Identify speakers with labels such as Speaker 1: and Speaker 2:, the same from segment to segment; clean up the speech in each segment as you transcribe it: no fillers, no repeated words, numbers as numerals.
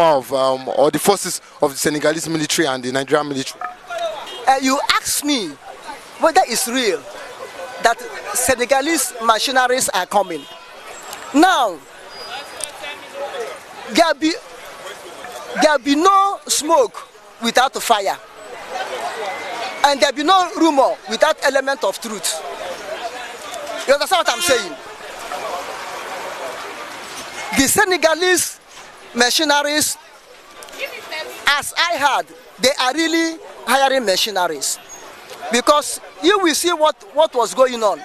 Speaker 1: of or the forces of the Senegalese military and the Nigerian military?
Speaker 2: You ask me whether it's real that Senegalese mercenaries are coming. Now, there'll be no smoke without fire, and there'll be no rumor without element of truth. You understand what I'm saying? The Senegalese mercenaries, as I heard, they are really hiring mercenaries, because you will see what was going on.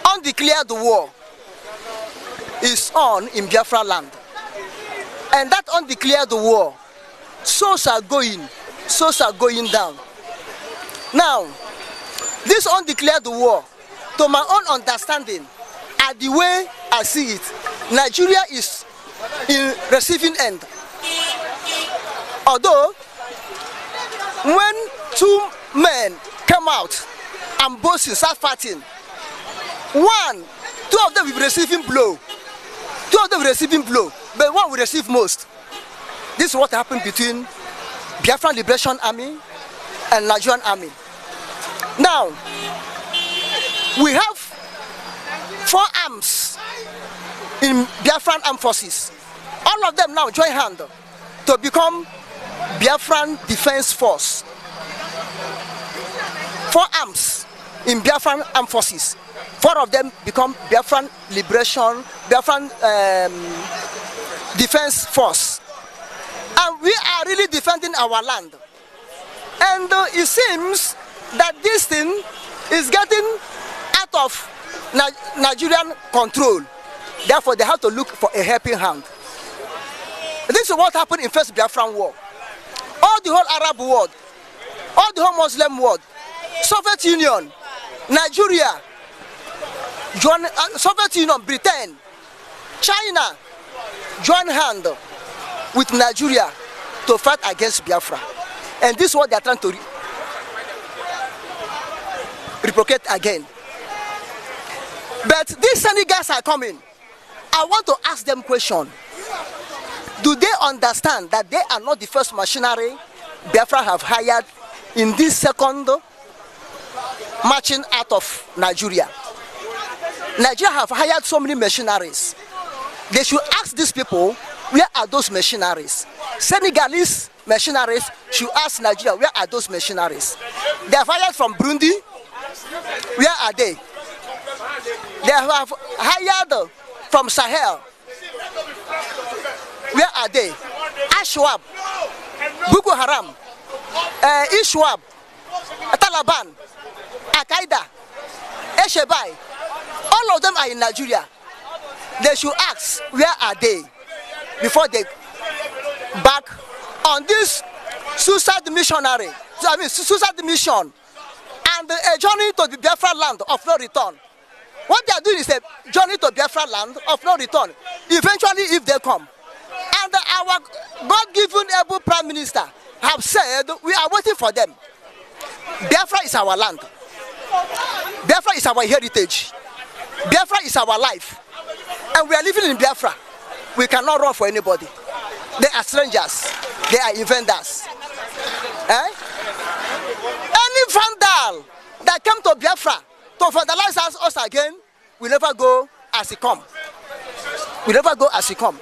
Speaker 2: Undeclared war is on in Biafra land, and that undeclared war, souls are going down. Now, this undeclared war, to my own understanding, and the way I see it, Nigeria is in receiving end. Although, when two men come out and boasting, start fighting, two of them will be receiving blow. But one will receive most. This is what happened between Biafran Liberation Army and Nigerian Army. Now, we have 4 arms in Biafran Armed Forces. All of them now join hands to become Biafran Defense Force. 4 arms in Biafran Armed Forces. 4 of them become Biafran Defense Force. And we are really defending our land. And it seems that this thing is getting out of Nigerian control. Therefore, they have to look for a helping hand. This is what happened in First Biafran War. All the whole Arab world, all the whole Muslim world, Soviet Union, Nigeria, Soviet Union, Britain, China, join hand with Nigeria to fight against Biafra. And this is what they are trying to replicate again. But these Senegalese are coming. I want to ask them a question. Do they understand that they are not the first machinery Biafra have hired in this second marching out of Nigeria? Nigeria have hired so many mercenaries. They should ask these people, where are those mercenaries? Senegalese mercenaries should ask Nigeria, where are those mercenaries? They have hired from Burundi. Where are they? They have hired from Sahel. Where are they? Ashwab, Boko Haram, Ishwab, Taliban, Al-Qaeda, Eshebai. All of them are in Nigeria. They should ask, where are they? Before they back on this suicide missionary, suicide mission, and a journey to the Biafra land of no return. What they are doing is a journey to Biafra land of no return, eventually if they come. And our God-given able Prime Minister have said, we are waiting for them. Biafra is our land. Biafra is our heritage. Biafra is our life. And we are living in Biafra. We cannot run for anybody. They are strangers. They are invaders. Any vandal that come to Biafra to vandalize us again, we never go as he come. We never go as he come.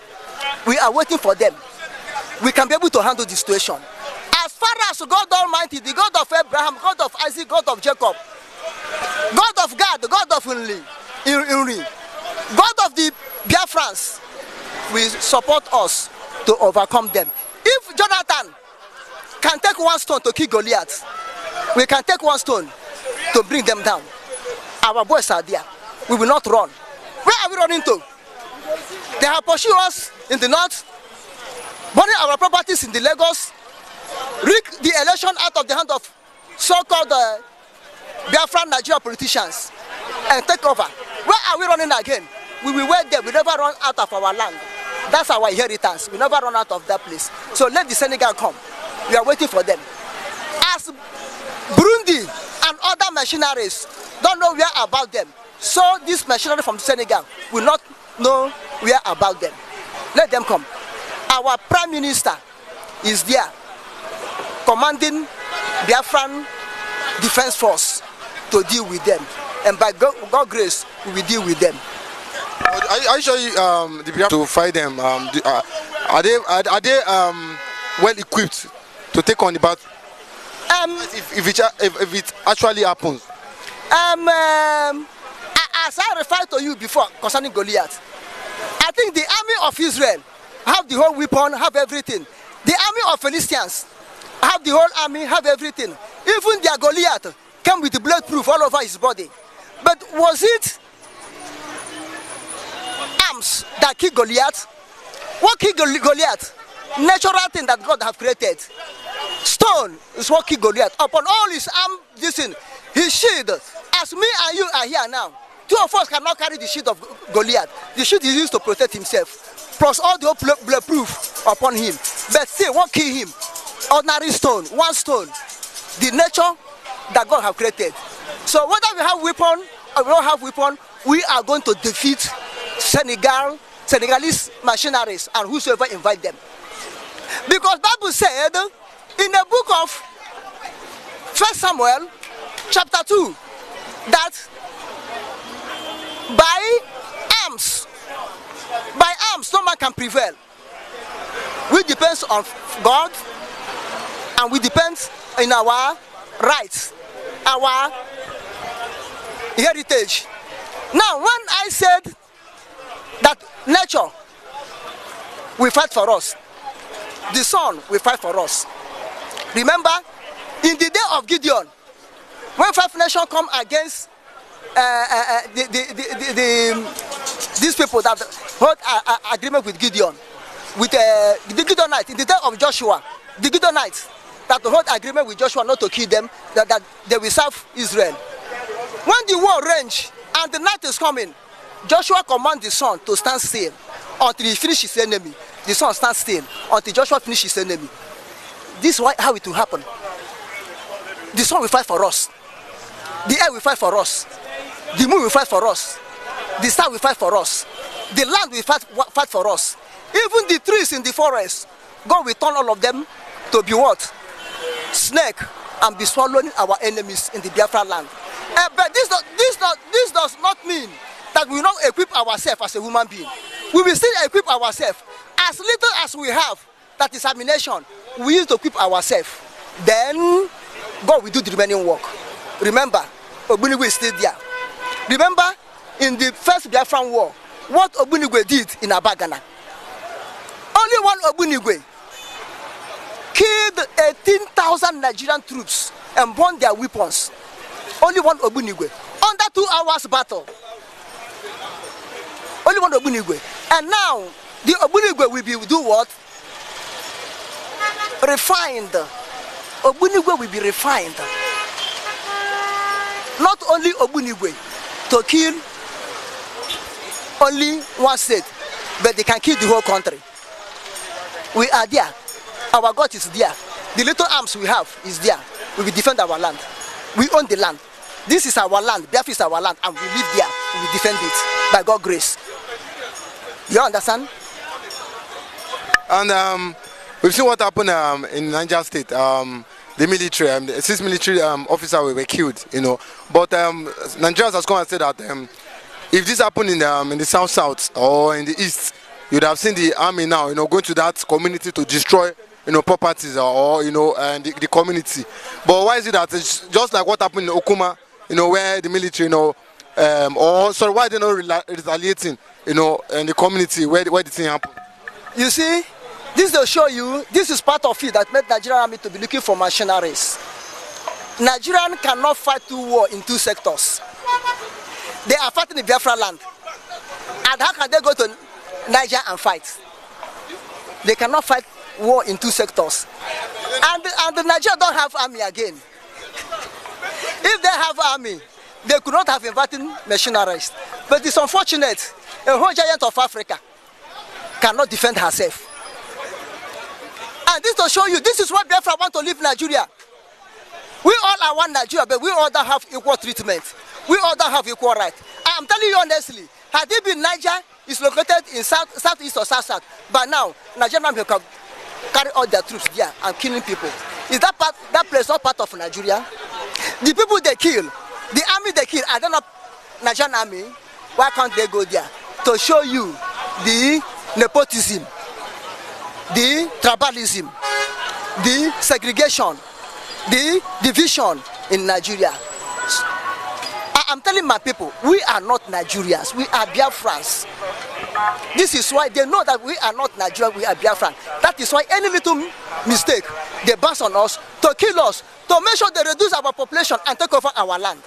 Speaker 2: We are waiting for them. We can be able to handle the situation. As far as God Almighty, the God of Abraham, God of Isaac, God of Jacob, God of God, God of Unri, God of the Biafrans, will support us to overcome them. If Jonathan can take 1 stone to kill Goliath, we can take 1 stone to bring them down. Our boys are there. We will not run. Where are we running to? They have pursued us in the north, burning our properties in the Lagos, rig the election out of the hand of so-called Biafran Nigeria politicians, and take over. Where are we running again? We will wait there. We never run out of our land. That's our inheritance. We never run out of that place. So let the Senegal come. We are waiting for them. As Burundi and other mercenaries don't know where about them, so this mercenary from Senegal will not know where about them. Let them come. our Prime Minister is there, commanding Biafran Defense Force to deal with them. And by God's grace, we will deal with them.
Speaker 1: Are you sure the Biafra to fight them? Are they well equipped to take on the battle? If it actually happens.
Speaker 2: As I referred to you before concerning Goliath, I think the army of Israel have the whole weapon, have everything. The army of Philistines have the whole army, have everything. Even their Goliath came with bloodproof all over his body. But was it arms that killed Goliath? What killed Goliath? Natural thing that God have created. Stone is what killed Goliath. Upon all his arm, listen, his shield, as me and you are here now, two of us cannot carry the shield of Goliath. The shield he used to protect himself, plus all the bloodproof upon him. But still, what killed him? Ordinary stone, one stone. The nature that God have created. So whether we have weapon or we don't have weapon, we are going to defeat Senegalese mercenaries and whosoever invite them. Because Bible said in the book of 1 Samuel chapter 2 that by arms no man can prevail. We depend on God and we depend in our rights, our heritage. Now when I said that nature will fight for us, the sun will fight for us. Remember, in the day of Gideon, when 5 nations come against these people that hold agreement with Gideon, with the Gideonites, in the day of Joshua, the Gideonites that hold agreement with Joshua not to kill them, that they will serve Israel. When the war raged and the night is coming, Joshua commands the sun to stand still until he finishes his enemy. The sun stands still until Joshua finishes his enemy. This is how it will happen. The sun will fight for us. The air will fight for us. The moon will fight for us. The star will fight for us. The land will fight for us. Even the trees in the forest, God will turn all of them to be what? Snake, and be swallowing our enemies in the Biafra land. But this does not mean that we will not equip ourselves as a human being. We will still equip ourselves. As little as we have, that is ammunition, we use to equip ourselves. Then God will do the remaining work. Remember, Ogbunigwe is still there. Remember, in the first Biafran war, what Ogbunigwe did in Abagana. Only one Ogbunigwe killed 18,000 Nigerian troops and burned their weapons. Only one Ogbunigwe. Under 2 hours battle. Only one Ogbunigwe. And now, the Ogbunigwe will do what? Refined. Ogbunigwe will be refined. Not only Ogbunigwe to kill only one state, but they can kill the whole country. We are there. Our God is there. The little arms we have is there. We will defend our land. We own the land. This is our land. Biafra is our land, and we live there. We will defend it by God's grace. You understand?
Speaker 1: And we've seen what happened in Niger State. The military, 6 military officers were killed, you know. But Nigerians has come and said that if this happened in the south or in the east, you'd have seen the army now, you know, going to that community to destroy, you know, properties or you know, and the community. But why is it that it's just like what happened in Okuma, you know, where the military, you know, or sorry, why they not retaliating, you know, in the community where the thing happened?
Speaker 2: You see, this will show you, this is part of it that made Nigerian army to be looking for mercenaries. Nigerian cannot fight 2 wars in 2 sectors. They are fighting the Biafra land. And how can they go to Niger and fight? They cannot fight war in 2 sectors. And the Nigeria don't have army again. If they have army, they could not have invited mercenaries. But it's unfortunate, a whole giant of Africa cannot defend herself. And this to show you, this is what Biafra want to leave Nigeria. We all are one Nigeria, but we all don't have equal treatment. We all don't have equal right. I'm telling you honestly, had it been Niger, is located in southeast or south. But now, Nigerian people carry all their troops there and killing people. Is that place not part of Nigeria? The people they kill, the army they kill, are they not Nigerian army? Why can't they go there? To show you the nepotism, the tribalism, the segregation, the division in Nigeria. I'm telling my people, we are not Nigerians, we are Biafrans. This is why they know that we are not Nigerians, we are Biafran. That is why any little mistake, they bounce on us to kill us, to make sure they reduce our population and take over our land.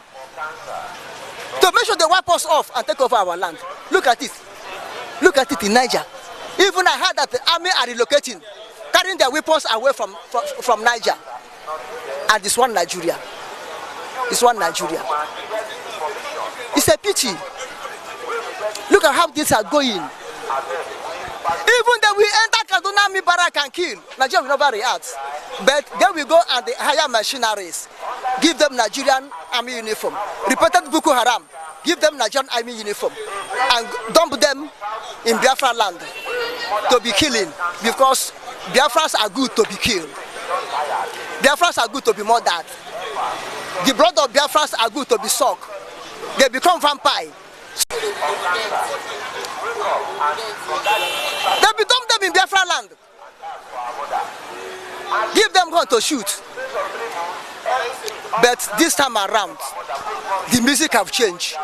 Speaker 2: To make sure they wipe us off and take over our land. Look at it. Look at it in Niger. Even I heard that the army are relocating, carrying their weapons away from Niger. And it's one Nigeria. It's one Nigeria. It's a pity. Look at how things are going. Even though we enter Kaduna Army Barrack and kill, Nigeria will never react. But then we go and they hire mercenaries, give them Nigerian army uniform. Reported Boko Haram, give them Nigerian army uniform, and dump them in Biafra land to be killing, because Biafrans are good to be killed. Biafrans are good to be murdered. The blood of Biafrans are good to be sucked. They become vampires. They dump them in Biafra land. Give them gun to shoot. But this time around, the music have changed.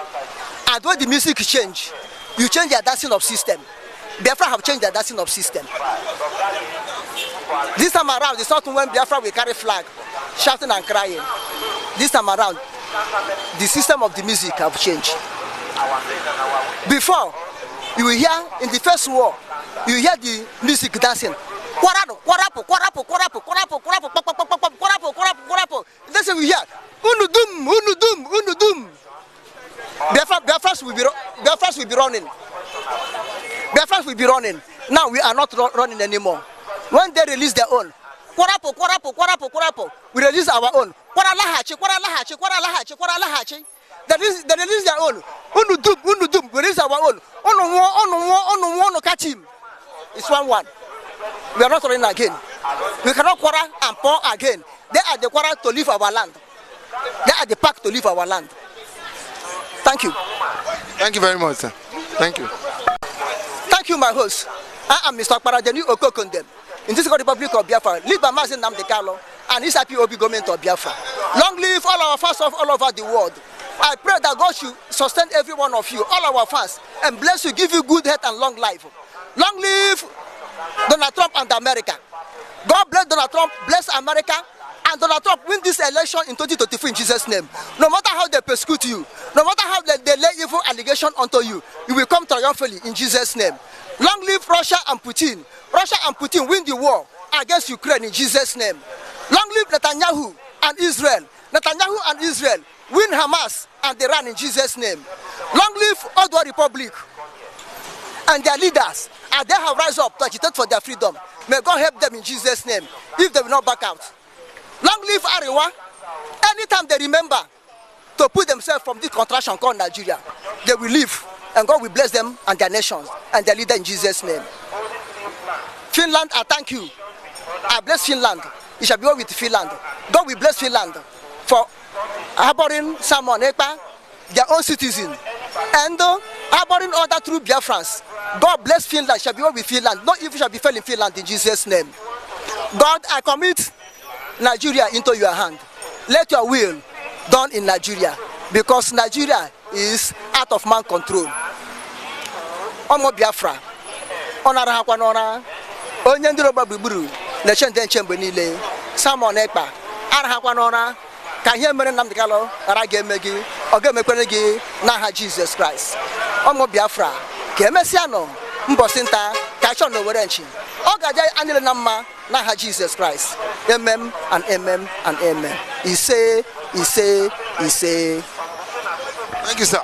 Speaker 2: And when the music change, you change the dancing of system. Biafra have changed the dancing of system. This time around, it's not when Biafra will carry flag, shouting and crying. This time around, the system of the music have changed. Before, you will hear in the first war, you hear the music dancing. That's what we hear. Unudum, unudum, unudum. Biafras will be running. Biafras will be running. Now we are not running anymore. When they release their own, we release our own. They release their own. Unudum, we release our own. Catch him. It's 1-1. We are not running again. We cannot quarrel and pour again. They are the quarrel to leave our land. They are the pack to leave our land. Thank you.
Speaker 1: Thank you very much, sir. Thank you.
Speaker 2: Thank you, my host. I am Mr. Paradeni Okokondem. In this Republic of Biafra, live by Mazin Namdekalo and his IPOB government of Biafra. Long live all our fans all over the world. I pray that God should sustain every one of you, all our fans, and bless you, give you good health and long life. Long live Donald Trump and America. God bless Donald Trump, bless America, and Donald Trump win this election in 2024 in Jesus' name. No matter how they persecute you, no matter how they lay evil allegation onto you, you will come triumphantly in Jesus' name. Long live Russia and Putin. Russia and Putin win the war against Ukraine in Jesus' name. Long live Netanyahu and Israel. Netanyahu and Israel win Hamas and Iran in Jesus' name. Long live Ododuwa Republic and their leaders, and they have rise up to agitate for their freedom. May God help them in Jesus' name, if they will not back out. Long live Arewa. Anytime they remember to put themselves from this contraction called Nigeria, they will live, and God will bless them and their nations and their leader in Jesus' name. Finland, I thank you. I bless Finland. It shall be well with Finland. God will bless Finland for harboring Simon Ekpa, their own citizen, and harboring other true Biafrans. God bless Finland. Shall be well with Finland. No evil shall befall in Finland in Jesus' name. God, I commit Nigeria into your hand. Let your will done in Nigeria, because Nigeria is out of man control. Omo Biafra, onara hakwa n'ora, onye ndị roba gbugburu na-eche ndị nche mgbe niile. Simon Ekpa, ara hakwa n'ora, ka ihe mere Nnamdi Kanu ara ga-eme gị, ọ ga-emekwere gị n'aha Jesus Christ. Omo Biafra, ka emesịa nọ mbọsị nta ka chọ na were nchi. Ọ ga-aja anyere na mma n'aha Jesus Christ. Amen and amen and amen. Ise.
Speaker 1: Thank you, sir.